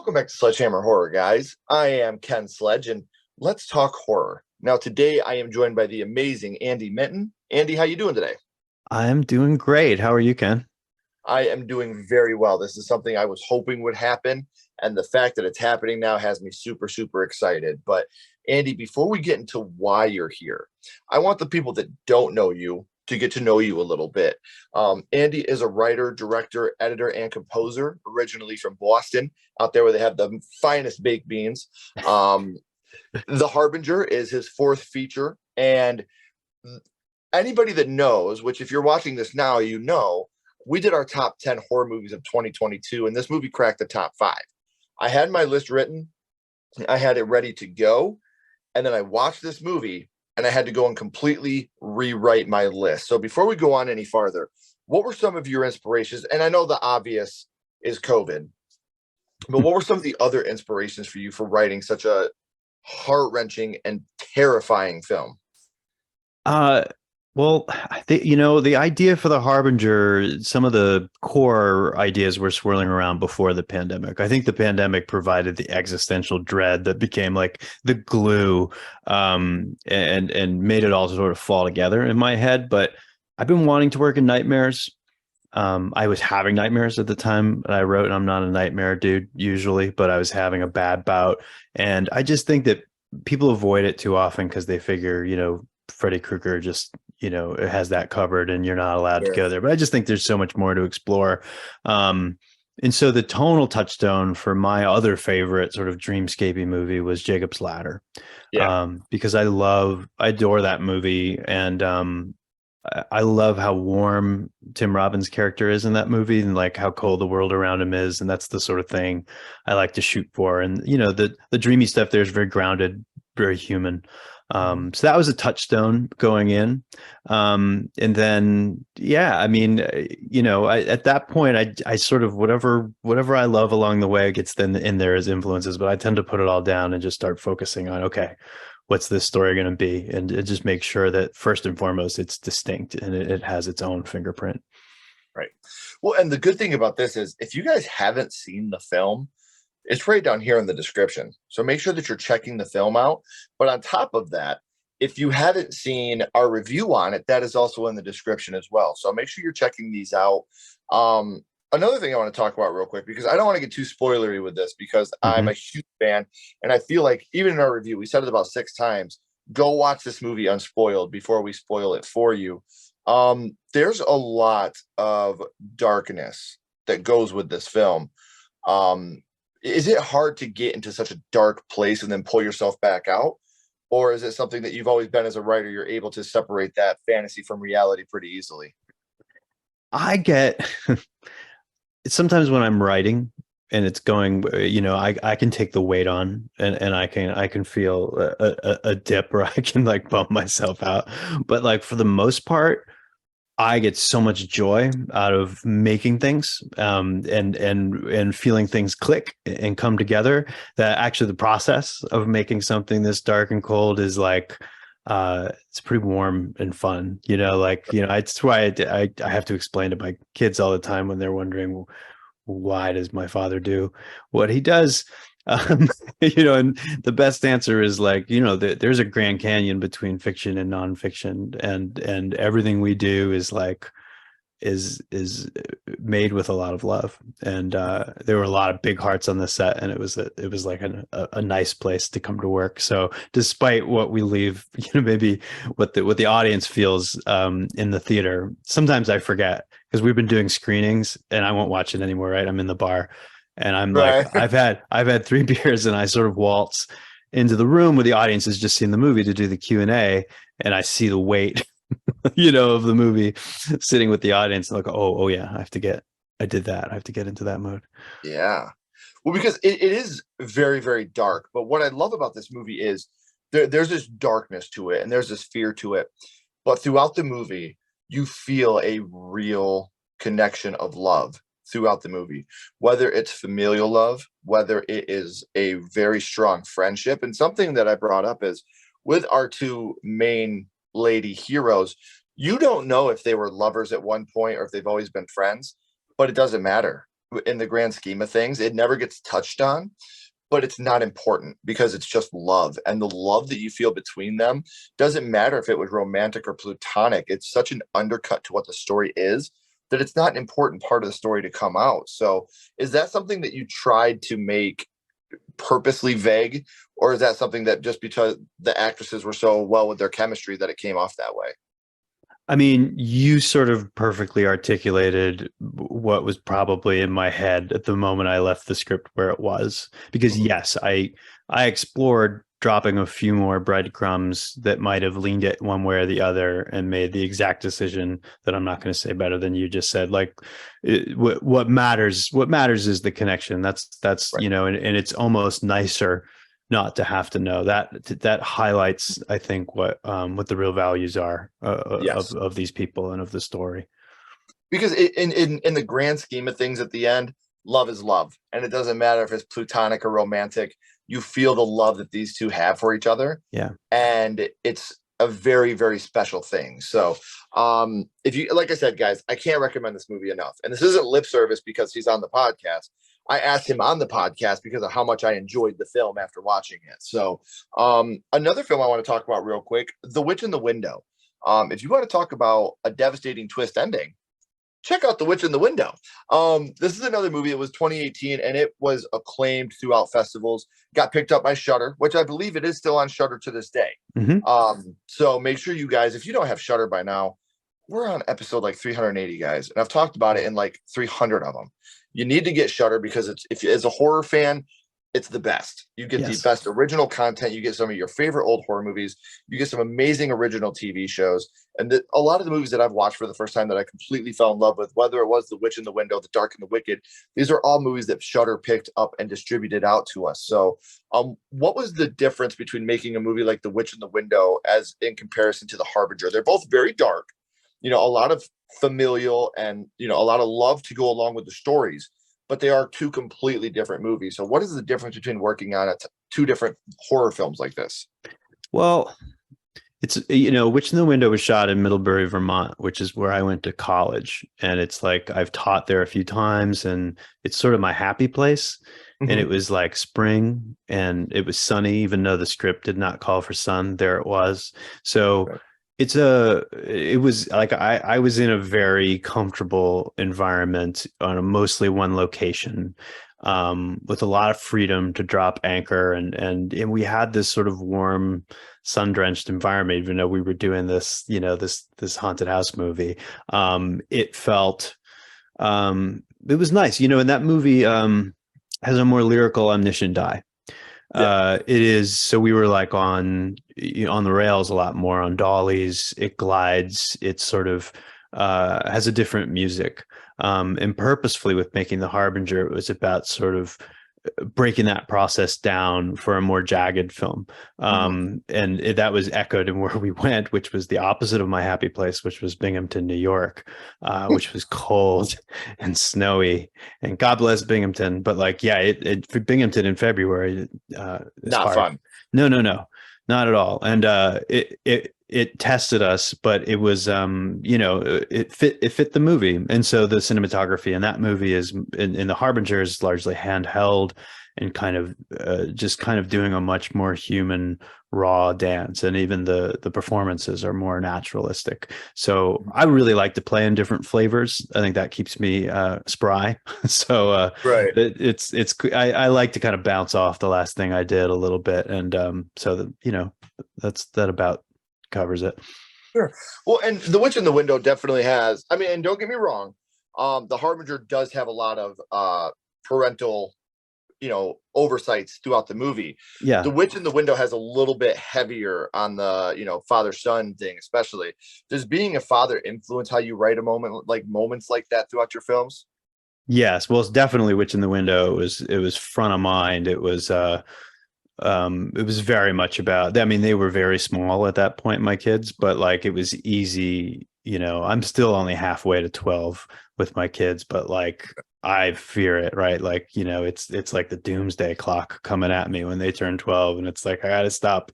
Welcome back to Sledgehammer Horror, guys. I am Ken Sledge, and let's talk horror. Now, today I am joined by the amazing Andy Mitton. Andy, how you doing today? I'm doing great. How are you, Ken? I am doing very well. This is something I was hoping would happen, and the fact that it's happening now has me super, super excited. But Andy, before we get into why you're here, I want the people that don't know you to get to know you a little bit. Andy is a writer, director, editor, and composer, originally from Boston, out there where they have the finest baked beans. Um, the Harbinger is his fourth feature, and anybody that knows, which if you're watching this now, you know, we did our top 10 horror movies of 2022, and this movie cracked the top five. I had my list written, I had it ready to go, and then I watched this movie and I had to go and completely rewrite my list. So before we go on any farther, what were some of your inspirations? And I know the obvious is COVID, but what were some of the other inspirations for you for writing such a heart-wrenching and terrifying film? Uh, well, the idea for the Harbinger, some of the core ideas were swirling around before the pandemic. I think the pandemic provided the existential dread that became like the glue, and made it all sort of fall together in my head. But I've been wanting to work in nightmares. I was having nightmares at the time that I wrote, and I'm not a nightmare dude usually, but I was having a bad bout. And I just think that people avoid it too often because they figure, Freddy Krueger just, it has that covered and you're not allowed to Sure. go there. But I just think there's so much more to explore. Um, and so the tonal touchstone for my other favorite sort of dreamscapey movie was Jacob's Ladder, Yeah. because I adore that movie. And I love how warm Tim Robbins' character is in that movie and like how cold the world around him is. And that's the sort of thing I like to shoot for. And, the dreamy stuff there is very grounded, very human. Mhm. So that was a touchstone going in. And then, yeah, I mean, at that point, I sort of, whatever I love along the way gets then in there as influences, but I tend to put it all down and just start focusing on, okay, what's this story going to be, and it just makes sure that first and foremost it's distinct and it has its own fingerprint. Right. Well, and the good thing about this is if you guys haven't seen the film, it's right down here in the description. So make sure that you're checking the film out. But on top of that, if you haven't seen our review on it, that is also in the description as well. So make sure you're checking these out. Another thing I want to talk about real quick, because I don't want to get too spoilery with this, because I'm Mm-hmm. a huge fan. And I feel like even in our review, we said it about six times. Go watch this movie unspoiled before we spoil it for you. There's a lot of darkness that goes with this film. Is it hard to get into such a dark place and then pull yourself back out? Or is it something that you've always been as a writer, you're able to separate that fantasy from reality pretty easily? I get sometimes when I'm writing and it's going, I can take the weight on, and I can feel a dip, or I can like bump myself out. But like for the most part, I get so much joy out of making things, and feeling things click and come together, that actually the process of making something this dark and cold is like, it's pretty warm and fun. It's why I have to explain to my kids all the time when they're wondering, "Well, why does my father do what he does?" um, and the best answer is like, there's a Grand Canyon between fiction and nonfiction, and everything we do is like is made with a lot of love. And there were a lot of big hearts on the set, and it was like a nice place to come to work. So despite what we leave, maybe what the audience feels in the theater, sometimes I forget because we've been doing screenings and I won't watch it anymore, right? I'm in the bar and I'm like, Right. I've had three beers, and I sort of waltz into the room where the audience has just seen the movie to do the Q&A, and I see the weight of the movie sitting with the audience, and like, oh yeah, I did that. I have to get into that mode. Yeah. Well, because it is very, very dark. But what I love about this movie is there's this darkness to it and there's this fear to it. But throughout the movie, you feel a real connection of love throughout the movie, whether it's familial love, whether it is a very strong friendship. And something that I brought up is with our two main lady heroes, you don't know if they were lovers at one point or if they've always been friends, but it doesn't matter. in the grand scheme of things. It never gets touched on, but it's not important because it's just love. And the love that you feel between them doesn't matter if it was romantic or platonic. It's such an undercut to what the story is that it's not an important part of the story to come out. So, is that something that you tried to make purposely vague, or is that something that just because the actresses were so well with their chemistry that it came off that way? I mean, you sort of perfectly articulated what was probably in my head at the moment I left the script where it was. Because Mhm. yes, I explored dropping a few more breadcrumbs that might have leaned it one way or the other and made the exact decision that I'm not going to say better than you just said. Like what matters is the connection. That's Right. and it's almost nicer not to have to know that. That highlights, I think, what the real values are Yes. of these people and of the story. Because in the grand scheme of things, at the end, love is love, and it doesn't matter if it's platonic or romantic. You feel the love that these two have for each other, Yeah. and it's a very, very special thing. So, if you, like I said, guys, I can't recommend this movie enough. And this isn't lip service because he's on the podcast. I asked him on the podcast because of how much I enjoyed the film after watching it. So, another film I want to talk about real quick, The Witch in the Window. If you want to talk about a devastating twist ending, check out The Witch in the Window. This is another movie. It was 2018, and it was acclaimed throughout festivals. Got picked up by Shudder, which I believe it is still on Shudder to this day. Hmm. So make sure you guys, if you don't have Shudder by now, we're on episode like 380, guys, and I've talked about it in like 300 of them. You need to get Shudder because it's, if as a horror fan, it's the best. You get the Yes. best original content. You get some of your favorite old horror movies. You get some amazing original TV shows. And a lot of the movies that I've watched for the first time that I completely fell in love with, whether it was The Witch in the Window, The Dark and the Wicked, these are all movies that Shudder picked up and distributed out to us. So, what was the difference between making a movie like The Witch in the Window as in comparison to The Harbinger? They're both very dark, a lot of familial and, a lot of love to go along with the stories, but they are two completely different movies. So, what is the difference between working on two different horror films like this? Well, it's Witch in the Window was shot in Middlebury, Vermont, which is where I went to college, and it's like I've taught there a few times, and it's sort of my happy place. And it Mhm. was like spring, and it was sunny, even though the script did not call for sun. There it was. So Right. it was like I was in a very comfortable environment on a mostly one location, with a lot of freedom to drop anchor, and we had this sort of warm, sun-drenched environment, even though we were doing this, this haunted house movie. It felt it was nice, and that movie has a more lyrical, omniscient die. Yeah. It is, so we were like on the rails a lot more, on dollies. It glides. It sort of has a different music. And purposefully, with making The Harbinger, it was about sort of breaking that process down for a more jagged film. Mhm. That was echoed in where we went, which was the opposite of my happy place, which was Binghamton, New York, which was cold and snowy. And God bless Binghamton, but like, yeah, for Binghamton in February is Not hard. fun. No, no, no, not at all. And it tested us, but it was it fit the movie. And so the cinematography in that movie is in The Harbinger is largely handheld and kind of just kind of doing a much more human, raw dance. And even the performances are more naturalistic. So I really like to play in different flavors. I think that keeps me spry. So Right. I like to kind of bounce off the last thing I did a little bit. And so that about covers it. Sure. Well, and The Witch in the Window definitely has. I mean, and don't get me wrong, The Harbinger does have a lot of parental, oversights throughout the movie. The Yeah. Witch in the Window has a little bit heavier on the, father son thing, especially. Does being a father influence how you write moments like that throughout your films? Yes. Well, it's definitely Witch in the Window. It was front of mind. It was very much about, I mean, they were very small at that point, my kids, but like it was easy. I'm still only halfway to 12 with my kids, but like I fear it, right? Like, it's like the doomsday clock coming at me when they turn 12, and it's like I gotta stop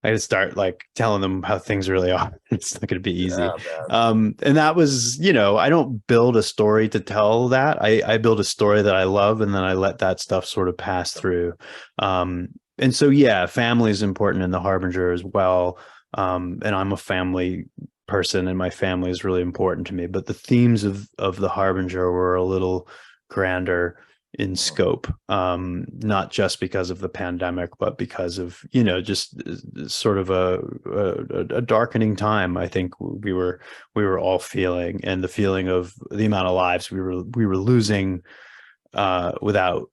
I had to start like telling them how things really are. It's not going to be easy. Yeah, man. And that was, I don't build a story to tell that. I build a story that I love, and then I let that stuff sort of pass through. And so, yeah, family is important in the Harbinger as well. And I'm a family person, and my family is really important to me. But the themes of the Harbinger were a little grander in Mhm. scope, not just because of the pandemic, but because of just sort of a darkening time. I think we were all feeling, and the feeling of the amount of lives we were losing without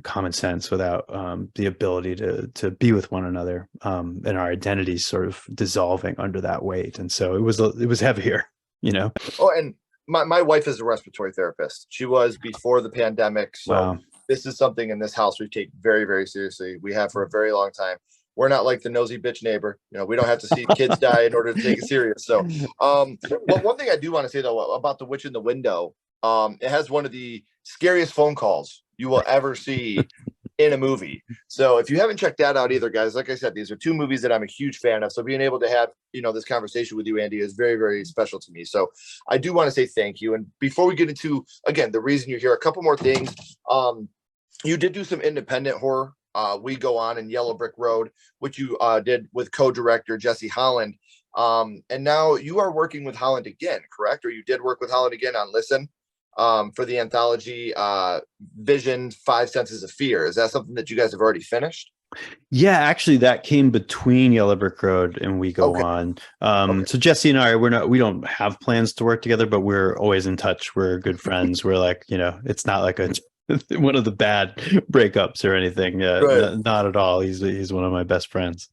common sense, without the ability to be with one another, and our identities sort of dissolving under that weight. And so it was heavier, you know. Oh, and my wife is a respiratory therapist. She was before the pandemic. So Wow. this is something in this house we take very, very seriously. We have for a very long time. We're not like the nosy bitch neighbor. We don't have to see kids die in order to take it serious. So, one thing I do want to say though about the witch in the window, it has one of the scariest phone calls you will ever see in a movie. So if you haven't checked that out either, guys, like I said, these are two movies that I'm a huge fan of. So being able to have, this conversation with you, Andy, is very, very special to me. So I do want to say thank you. And before we get into, again, the reason you're here, a couple more things. You did do some independent horror. We Go On in Yellow Brick Road, which you did with co-director Jesse Holland. And now you are working with Holland again, correct? Or you did work with Holland again on Listen, for the anthology Vision, Five Senses of Fear. Is that something that you guys have already finished? Yeah, actually, that came between Yellow Brick Road and We Go Okay. On. Okay. So Jesse and I, we don't have plans to work together, but we're always in touch. We're good friends. We're like, it's not like a one of the bad breakups or anything. Good. Not at all. He's one of my best friends.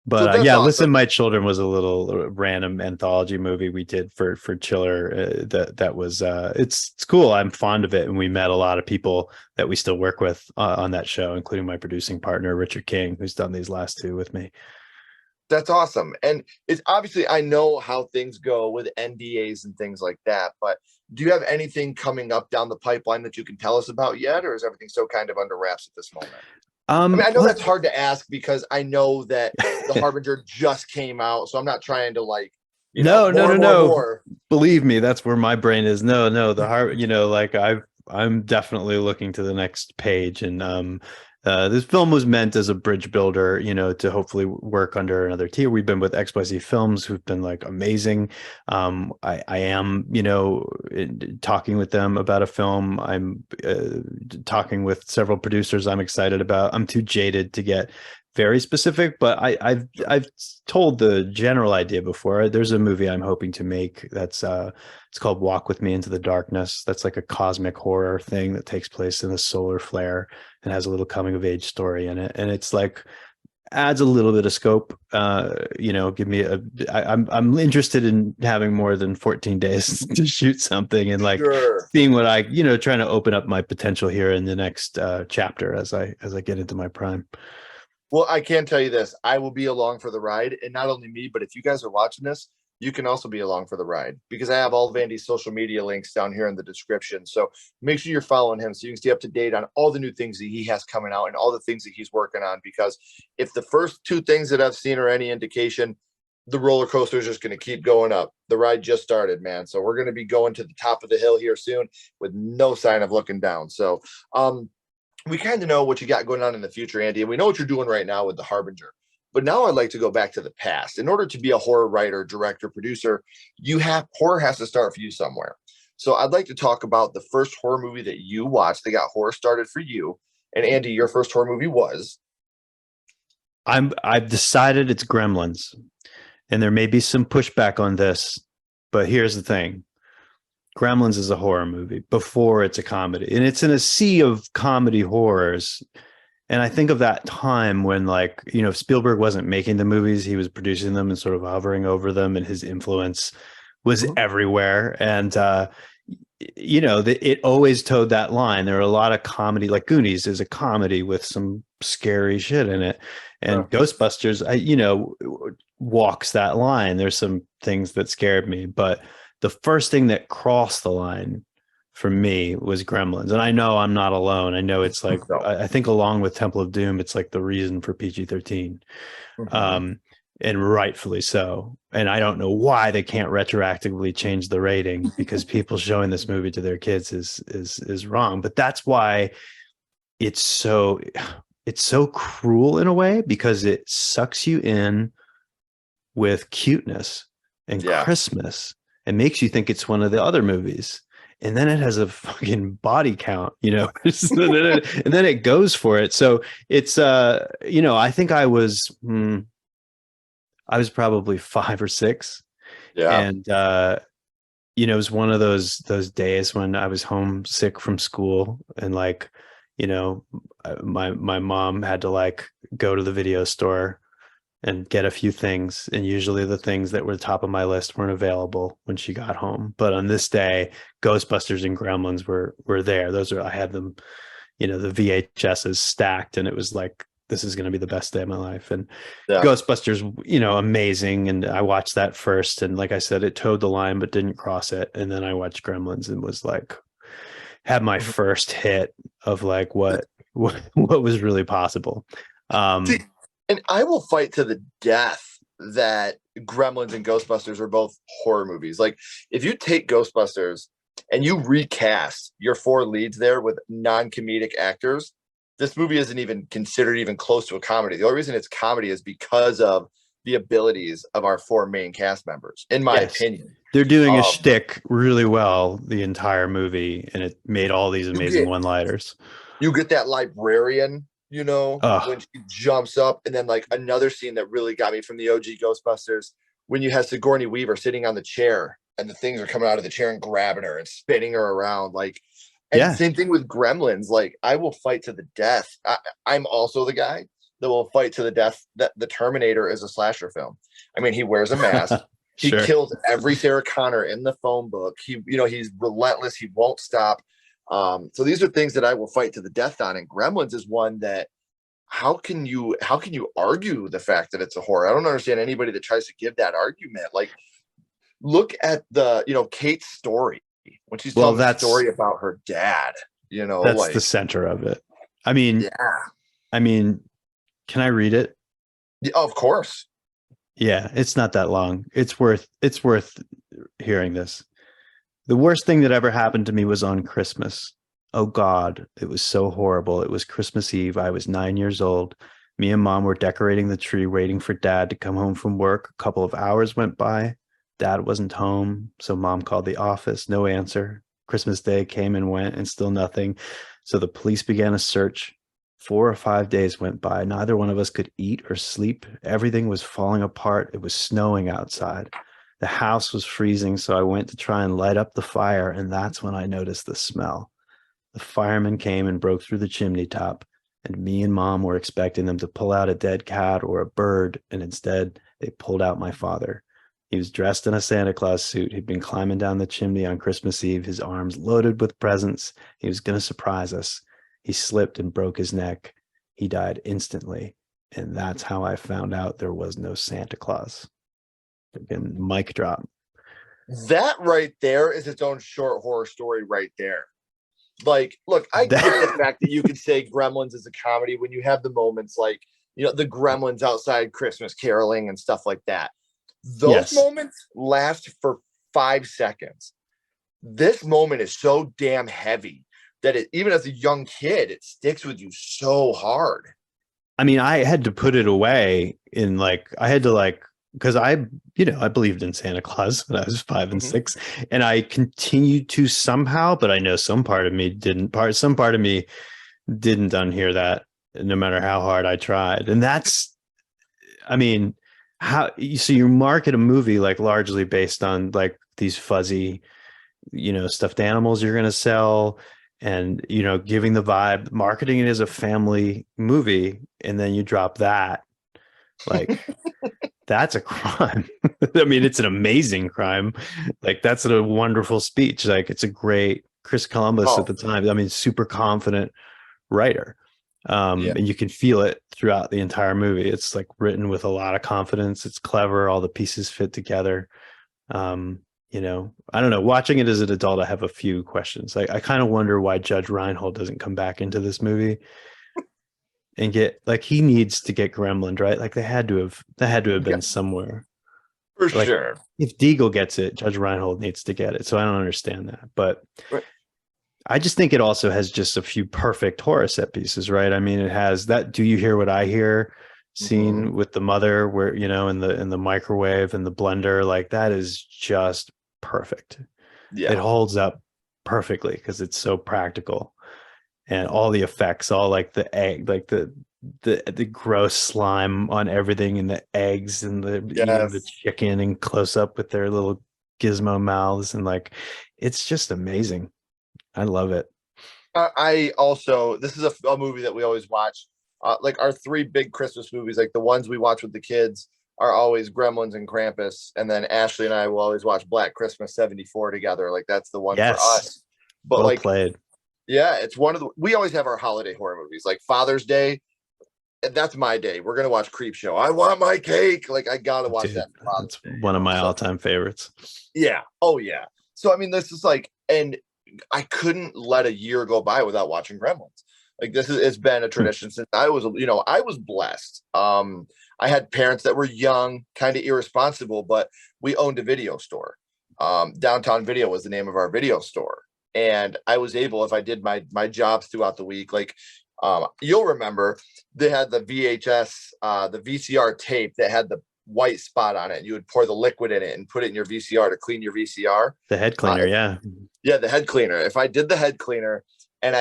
So But that's yeah, Listen, awesome. My Children was a little random anthology movie we did for Chiller. That was it's cool. I'm fond of it, and we met a lot of people that we still work with on that show, including my producing partner Richard King, who's done these last two with me. That's awesome. And it's obviously, I know how things go with NDAs and things like that, but do you have anything coming up down the pipeline that you can tell us about yet, or is everything so kind of under wraps at this moment? I mean, I know What? that's hard to ask because I know that the Harbinger just came out, so I'm not trying to like, No, no, more, no, more, no. more. Believe me, that's where my brain is. No, no, the heart, like I'm definitely looking to the next page. And this film was meant as a bridge builder, to hopefully work under another tier. We've been with XYZ Films, who've been like amazing. I am, talking with them about a film. I'm talking with several producers I'm excited about. I'm too jaded to get very specific, but I've told the general idea before. There's a movie I'm hoping to make that's it's called Walk with Me into the Darkness. That's like a cosmic horror thing that takes place in a solar flare and has a little coming of age story in it. And it's like adds a little bit of scope. Give me I'm interested in having more than 14 days to shoot something, and like Sure. seeing what trying to open up my potential here in the next chapter as I get into my prime. Well, I can tell you this. I will be along for the ride. And not only me, but if you guys are watching this, you can also be along for the ride because I have all of Andy's social media links down here in the description. So make sure you're following him so you can stay up to date on all the new things that he has coming out and all the things that he's working on. Because if the first two things that I've seen are any indication, the roller coaster is just going to keep going up. The ride just started, man. So we're going to be going to the top of the hill here soon with no sign of looking down. So, we kind of know what you got going on in the future, Andy, and we know what you're doing right now with the Harbinger. But now I'd like to go back to the past. In order to be a horror writer, director, producer, horror has to start for you somewhere. So I'd like to talk about the first horror movie that you watched that got horror started for you. And Andy, your first horror movie was? I've decided it's Gremlins, and there may be some pushback on this, but here's the thing. Gremlins is a horror movie before it's a comedy, and it's in a sea of comedy horrors. And I think of that time when, like, Spielberg wasn't making the movies, he was producing them and sort of hovering over them, and his influence was Mhm. everywhere. And it always towed that line. There are a lot of comedy, like Goonies is a comedy with some scary shit in it, and Sure. Ghostbusters, walks that line. There's some things that scared me, but the first thing that crossed the line for me was Gremlins. And I know I'm not alone. I know it's like, No. I think along with Temple of Doom, it's like the reason for PG-13. Mhm. Um, and rightfully so. And I don't know why they can't retroactively change the rating, because people showing this movie to their kids is wrong. But that's why it's so it's so cruel in a way, because it sucks you in with cuteness and Yeah. Christmas and makes you think it's one of the other movies. And then it has a fucking body count, and then it goes for it. So it's I think I was probably 5 or 6, Yeah. and it was one of those days when I was homesick from school, and like, you know, my mom had to like go to the video store and get a few things, and usually the things that were top of my list weren't available when she got home. But on this day, Ghostbusters and Gremlins were there. Those are I had them, the VHSs stacked, and it was like, this is going to be the best day of my life. And Yeah. Ghostbusters, amazing. And I watched that first, and like I said, it towed the line but didn't cross it. And then I watched Gremlins and was like, had my Mhm. first hit of like what was really possible. See, and I will fight to the death that Gremlins and Ghostbusters are both horror movies. Like, if you take Ghostbusters and you recast your 4 leads there with non-comedic actors, this movie isn't even considered even close to a comedy. The only reason it's comedy is because of the abilities of our 4 main cast members, in my Yes, opinion. they're doing a Um, shtick really well the entire movie, and it made all these you amazing get one-liners. you get that librarian, when Oh, she jumps up, and then like another scene that really got me from the OG Ghostbusters, when you have Sigourney Weaver sitting on the chair and the things are coming out of the chair and grabbing her and spinning her around, like, and yeah. same thing with Gremlins. Like, I will fight to the death. I'm also the guy that will fight to the death that the Terminator is a slasher film. I mean, he wears a mask. He Sure. kills every Sarah Connor in the phone book. He's relentless. He won't stop. So these are things that I will fight to the death on. And Gremlins is one that, how can you argue the fact that it's a horror? I don't understand anybody that tries to give that argument. Like, look at the Kate's story when she's Well, telling the that's story about her dad. that's the Like, center of it. I mean, yeah, I mean, can I read it? yeah, of course. Yeah, it's not that long. It's worth hearing this. The worst thing that ever happened to me was on Christmas. Oh God, it was so horrible. It was Christmas Eve. I was 9 years old. Me and mom were decorating the tree, waiting for dad to come home from work. A couple of hours went by. Dad wasn't home, so mom called the office. No answer. Christmas Day came and went, and still nothing. So the police began a search. 4 or 5 days went by. Neither one of us could eat or sleep. Everything was falling apart. It was snowing outside. The house was freezing, so I went to try and light up the fire, and that's when I noticed the smell. The firemen came and broke through the chimney top, and me and mom were expecting them to pull out a dead cat or a bird, and instead they pulled out my father. He was dressed in a Santa Claus suit. He'd been climbing down the chimney on Christmas Eve, his arms loaded with presents. He was going to surprise us. He slipped and broke his neck. He died instantly, and that's how I found out there was no Santa Claus. Again, mic drop. That right there is its own short horror story right there. Like, look, I get the That, fact that you could say Gremlins is a comedy when you have the moments like, the Gremlins outside Christmas caroling and stuff like that. Those yes. moments last for 5 seconds. This moment is so damn heavy that even as a young kid, it sticks with you so hard. I mean, I had to put it away in like, I had to like, because I believed in Santa Claus when I was 5 and 6, and I continued to somehow, but I know some part of me didn't. Some part of me didn't unhear that, no matter how hard I tried. And that's, I mean, so you market a movie like largely based on like these fuzzy, stuffed animals you're going to sell, and giving the vibe, marketing it as a family movie, and then you drop that, like, that's a crime. I mean, it's an amazing crime. Like, that's a wonderful speech. Like, it's a great Chris Columbus at Oh, the time. I mean, super confident writer. yeah. And you can feel it throughout the entire movie. It's like written with a lot of confidence. It's clever. All the pieces fit together. Um, I don't know. Watching it as an adult, I have a few questions. Like, I kind of wonder why Judge Reinhold doesn't come back into this movie and get, like, he needs to get Gremlin, right? Like, that had to have Yeah, been somewhere. for Like, sure. if Deagle gets it, Judge Reinhold needs to get it. So I don't understand that. But Right. I just think it also has just a few perfect horror set pieces, right? I mean, it has that "Do You Hear What I Hear" Mhm. scene with the mother, where in the microwave and the blender, like that is just perfect. It Yeah. holds up perfectly because it's so practical, and all the effects, all like the egg, like the gross slime on everything, and the eggs, and the eating the Yes. chicken and close up with their little gizmo mouths, and like it's just amazing. I love it. I also, this is a movie that we always watch. Like our three big Christmas movies, like the ones we watch with the kids, are always Gremlins and Krampus, and then Ashley and I will always watch Black Christmas '74 together. Like that's the one for Yes. us. But Well like, played. yeah, it's one of the. We always have our holiday horror movies, like Father's Day. That's my day. We're gonna watch Creep Show. I want my cake. Like I gotta watch Dude, that for Father's that's Day. one of my So all-time favorites. yeah. Oh yeah. So I mean, this is like, and I couldn't let a year go by without watching Gremlins. Like this is, it's been a Hmm. tradition since I was blessed. I had parents that were young, kind of irresponsible, but we owned a video store. Downtown Video was the name of our video store, and I was able, if I did my jobs throughout the week, like you'll remember, they had the VHS, the VCR tape that had the white spot on it. And you would pour the liquid in it and put it in your VCR to clean your VCR. The head Uh, cleaner, yeah. yeah, the head cleaner. If I did the head cleaner and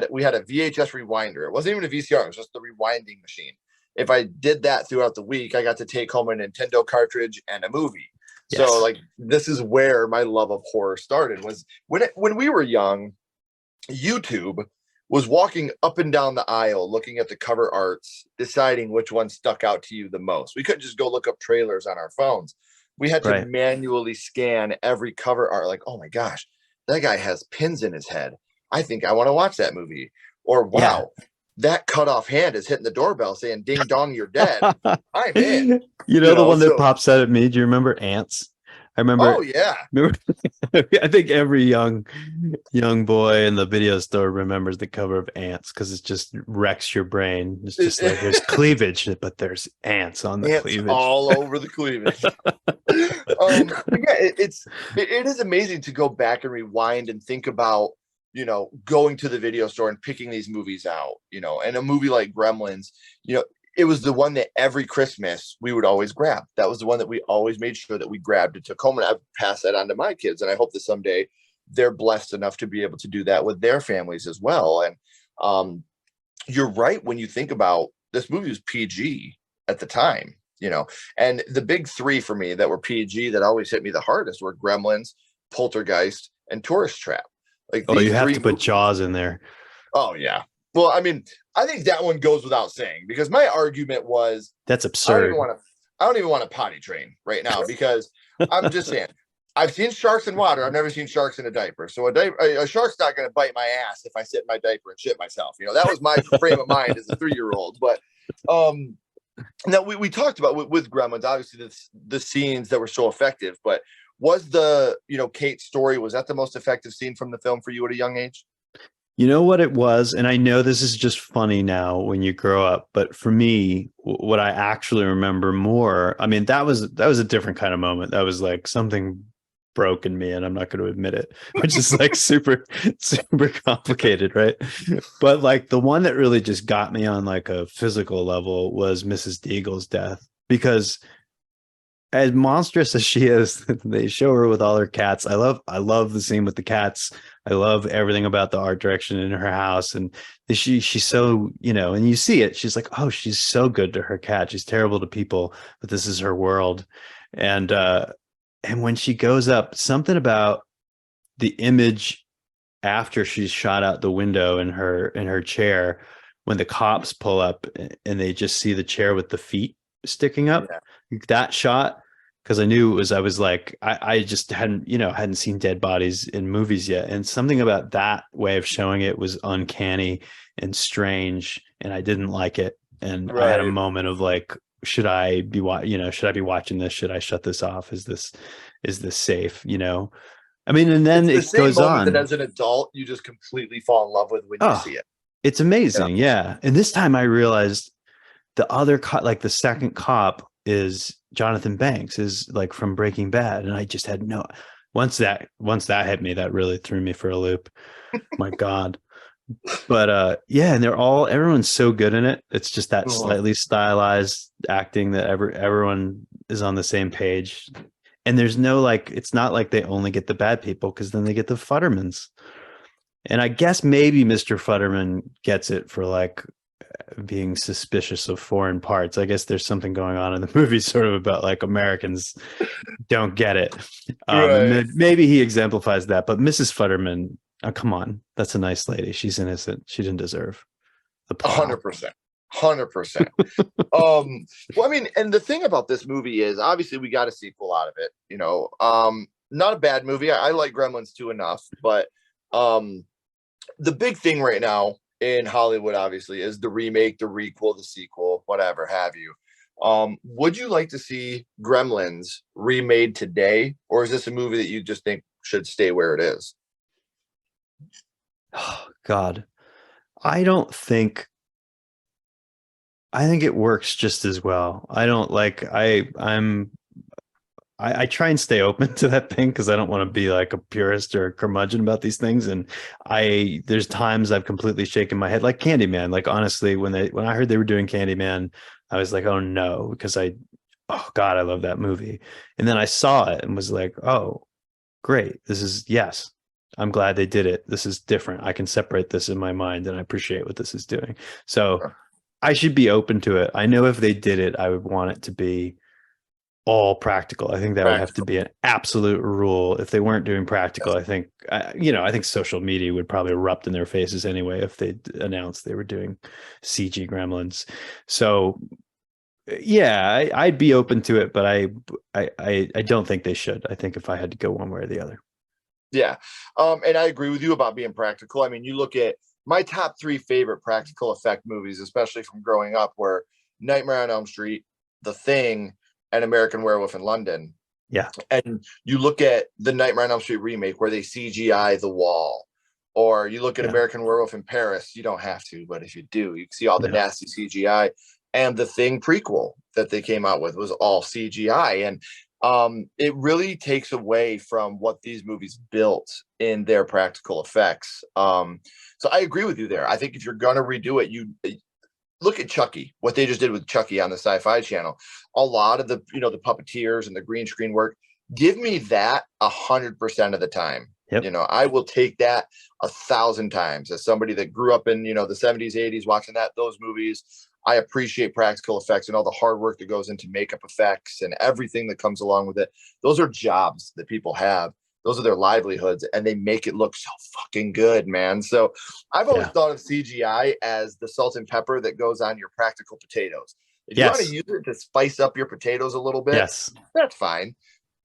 we had a VHS rewinder, it wasn't even a VCR, it was just the rewinding machine. If I did that throughout the week, I got to take home a Nintendo cartridge and a movie. So Yes. like this is where my love of horror started, was when we were young. YouTube was walking up and down the aisle looking at the cover arts, deciding which one stuck out to you the most. We couldn't just go look up trailers on our phones. We had to Right. manually scan every cover art, like, oh my gosh, that guy has pins in his head. I think I want to watch that movie. Or Yeah. wow, that cut off hand is hitting the doorbell saying ding dong, you're dead. I'm in. The one that So pops out at me. Do you remember Ants? I oh remember yeah. remember I think every young boy in the video store remembers the cover of Ants because it just wrecks your brain. It's just like there's cleavage, but there's ants on the Ants cleavage. all over the cleavage. But yeah, it is amazing to go back and rewind and think about, going to the video store and picking these movies out, and a movie like Gremlins, it was the one that every Christmas we would always grab. That was the one that we always made sure that we grabbed and took home, and I pass that on to my kids, and I hope that someday they're blessed enough to be able to do that with their families as well. And um, you're right, when you think about, this movie was PG at the time, and the big three for me that were PG that always hit me the hardest were Gremlins, Poltergeist, and Tourist Trap. Like Oh, these you have three to put movies. Jaws in there. Oh yeah. Well, I mean, I think that one goes without saying, because my argument was, That's I don't even absurd. want to I don't even want to potty train right now, because I'm just saying, I've seen sharks in water. I've never seen sharks in a diaper. So a shark's not going to bite my ass if I sit in my diaper and shit myself. That was my frame of mind as a 3-year old. But um, now we talked about with Gremlins, obviously the scenes that were so effective. But was the Kate's story, was that the most effective scene from the film for you at a young age? You know what it was? And I know this is just funny now when you grow up, but for me, what I actually remember more, I mean, that was a different kind of moment. That was like something broke in me, and I'm not going to admit it, which is like super, super complicated, right? But like the one that really just got me on like a physical level was Mrs. Deagle's death, because as monstrous as she is, they show her with all her cats. I love the scene with the cats. I love everything about the art direction in her house. And she's so, and you see it. She's like, oh, she's so good to her cat. She's terrible to people, but this is her world. And when she goes up, something about the image after she's shot out the window in her chair, when the cops pull up and they just see the chair with the feet sticking up, Yeah. that shot, because I knew it was, I was like, I just hadn't seen dead bodies in movies yet, and something about that way of showing it was uncanny and strange, and I didn't like it, and I had a Right. moment of like, should I be should I be watching this? Should I shut this off? Is this safe? I mean, and then It's the it same goes moment that on. as an adult you just completely fall in love with when you Oh, see it. it's Yeah. amazing. Yeah. And this time I realized the other cop, like the second cop, is Jonathan Banks, is like from Breaking Bad. And I just had no, once that hit me, that really threw me for a loop. My God. But yeah, and everyone's so good in it. It's just that Mhm. slightly stylized acting that everyone is on the same page. And there's no like, it's not like they only get the bad people, because then they get the Futtermans. And I guess maybe Mr. Futterman gets it for like being suspicious of foreign parts. I guess there's something going on in the movie sort of about like Americans don't get it. And Right. maybe he exemplifies that. But Mrs. Futterman, oh, come on, that's a nice lady. She's innocent. She didn't deserve the plow. 100%. 100%. Well, I mean, and the thing about this movie is obviously we got a sequel out of it, not a bad movie. I like Gremlins 2 enough, but um the big thing right now in Hollywood obviously is the remake, the requel, the sequel, whatever have you. Would you like to see Gremlins remade today, or is this a movie that you just think should stay where it is? Oh, God, I don't think. I think it works just as well. I don't like. I try and stay open to that thing because I don't want to be like a purist or a curmudgeon about these things. And there's times I've completely shaken my head, like Candyman. Like honestly, when I heard they were doing Candyman, I was like, oh no, because oh God, I love that movie. And then I saw it and was like, oh great, yes, I'm glad they did it. This is different. I can separate this in my mind, and I appreciate what this is doing. So I should be open to it. I know if they did it, I would want it to be all practical. I think that would have to Practical. be an absolute rule. If they weren't doing practical, Yes. I think I think social media would probably erupt in their faces anyway if they announced they were doing CG Gremlins. So yeah, I'd be open to it, but I don't think they should. I think if I had to go one way or the other. Yeah. And I agree with you about being practical. I mean, you look at my top three favorite practical effect movies, especially from growing up, were Nightmare on Elm Street, The Thing, and American Werewolf in London. Yeah, And you look at the Nightmare on Elm Street remake where they CGI the wall, or you look at yeah, American Werewolf in Paris. You don't have to, but if you do, you can see all the yeah, nasty CGI. And the Thing prequel that they came out with was all CGI, and it really takes away from what these movies built in their practical effects. So I agree with you there. I think if you're gonna redo it, you look at Chucky, what they just did with Chucky on the Sci-Fi Channel. A lot of the puppeteers and the green screen work. Give me that 100% of the time. yep, I will take that 1,000 times as somebody that grew up in the 70s, 80s, watching those movies. I appreciate practical effects and all the hard work that goes into makeup effects and everything that comes along with it. Those are jobs that people have. Those are their livelihoods, and they make it look so fucking good, man. So I've always yeah, thought of CGI as the salt and pepper that goes on your practical potatoes. If you want to yes, use it to spice up your potatoes a little bit, yes, that's fine.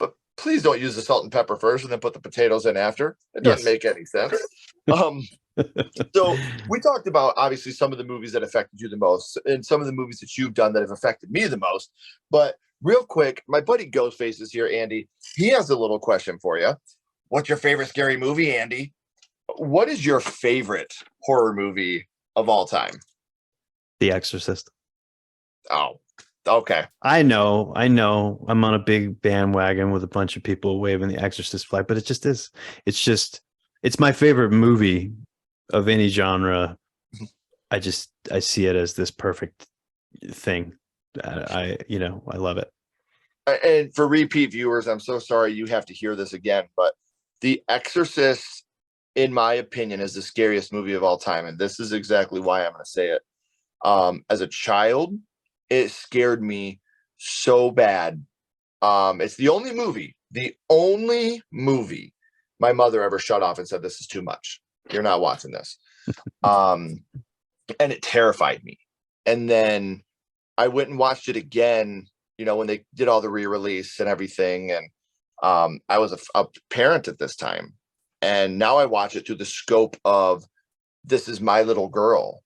But please don't use the salt and pepper first and then put the potatoes in after. It doesn't yes. make any sense. Um, so we talked about obviously some of the movies that affected you the most and some of the movies that you've done that have affected me the most. But real quick, my buddy Ghostface is here, Andy. He has a little question for you. What's your favorite scary movie, Andy? What is your favorite horror movie of all time? The Exorcist. Oh, okay. I know, I'm on a big bandwagon with a bunch of people waving the Exorcist flag, but it just is. It's just, it's my favorite movie of any genre. I see it as this perfect thing. I love it. And for repeat viewers, I'm so sorry you have to hear this again, but The Exorcist, in my opinion, is the scariest movie of all time. And this is exactly why I'm going to say it. As a child, it scared me so bad. It's the only movie my mother ever shut off and said, "This is too much. You're not watching this." Um, and it terrified me. And then I went and watched it again, when they did all the re-release and everything. And I was a parent at this time. And now I watch it through the scope of this is my little girl.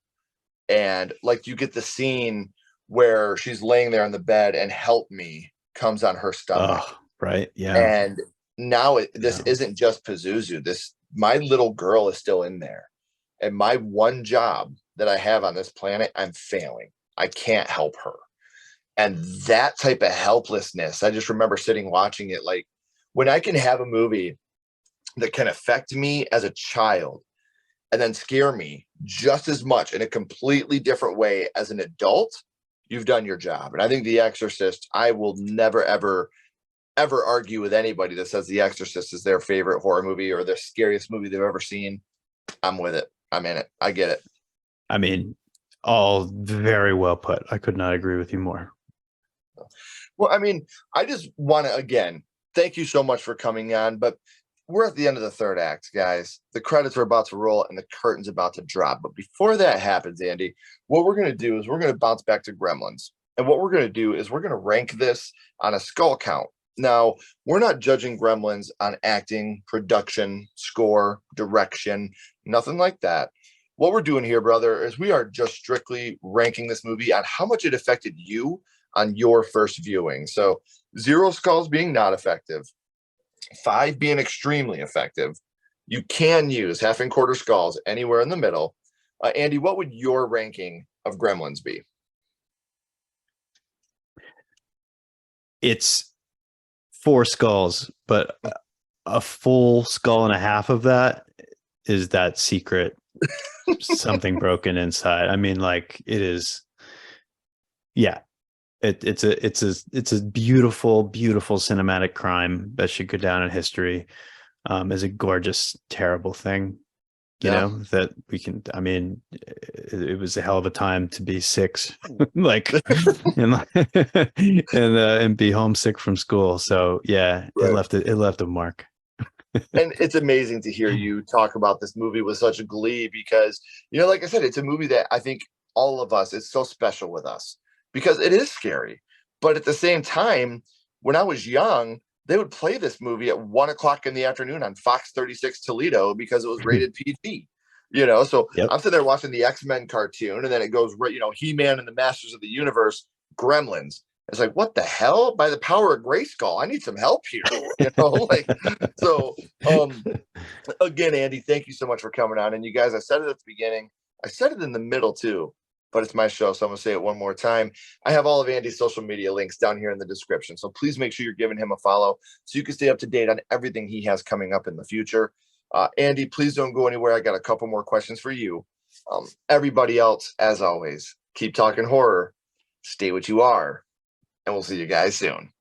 And like you get the scene where she's laying there on the bed and "Help Me" comes on her stomach. Oh, right. Yeah. And now this Yeah. isn't just Pazuzu. My little girl is still in there. And my one job that I have on this planet, I'm failing. I can't help her. And that type of helplessness, I just remember sitting watching it. Like, when I can have a movie that can affect me as a child and then scare me just as much in a completely different way as an adult, you've done your job. And I think The Exorcist, I will never, ever argue with anybody that says The Exorcist is their favorite horror movie or the scariest movie they've ever seen. I'm with it. I'm in it. I get it. I mean, all very well put. I could not agree with you more. Well, I mean, I just want to, again, thank you so much for coming on, but we're at the end of the third act, guys. The credits are about to roll and the curtain's about to drop. But before that happens, Andy, what we're going to do is we're going to bounce back to Gremlins. And what we're going to do is we're going to rank this on a skull count. Now, we're not judging Gremlins on acting, production, score, direction, nothing like that. What we're doing here, brother, is we are just strictly ranking this movie on how much it affected you on your first viewing. So 0 skulls being not effective, 5 being extremely effective. You can use half and quarter skulls anywhere in the middle. Andy, what would your ranking of Gremlins be? It's 4 skulls, but a full skull and a half of that is that secret something broken inside. I mean, like, it is. Yeah, it's a beautiful cinematic crime that should go down in history as a gorgeous, terrible thing. Yeah. That we can. I mean, it was a hell of a time to be 6, like, and be homesick from school. So yeah, Right. it left a mark. And it's amazing to hear you talk about this movie with such a glee because, like I said, it's a movie that I think all of us, it's so special with us because it is scary. But at the same time, when I was young, they would play this movie at 1 o'clock in the afternoon on Fox 36 Toledo because it was rated PG. So Yep. I'm sitting there watching the X-Men cartoon, and then it goes, He-Man and the Masters of the Universe, Gremlins. It's like, what the hell? By the power of Grayskull, I need some help here. Like, so again, Andy, thank you so much for coming on. And you guys, I said it at the beginning, I said it in the middle too, but it's my show, so I'm gonna say it one more time. I have all of Andy's social media links down here in the description, so please make sure you're giving him a follow so you can stay up to date on everything he has coming up in the future. Andy, please don't go anywhere. I got a couple more questions for you. Everybody else, as always, keep talking horror, stay what you are, and we'll see you guys soon.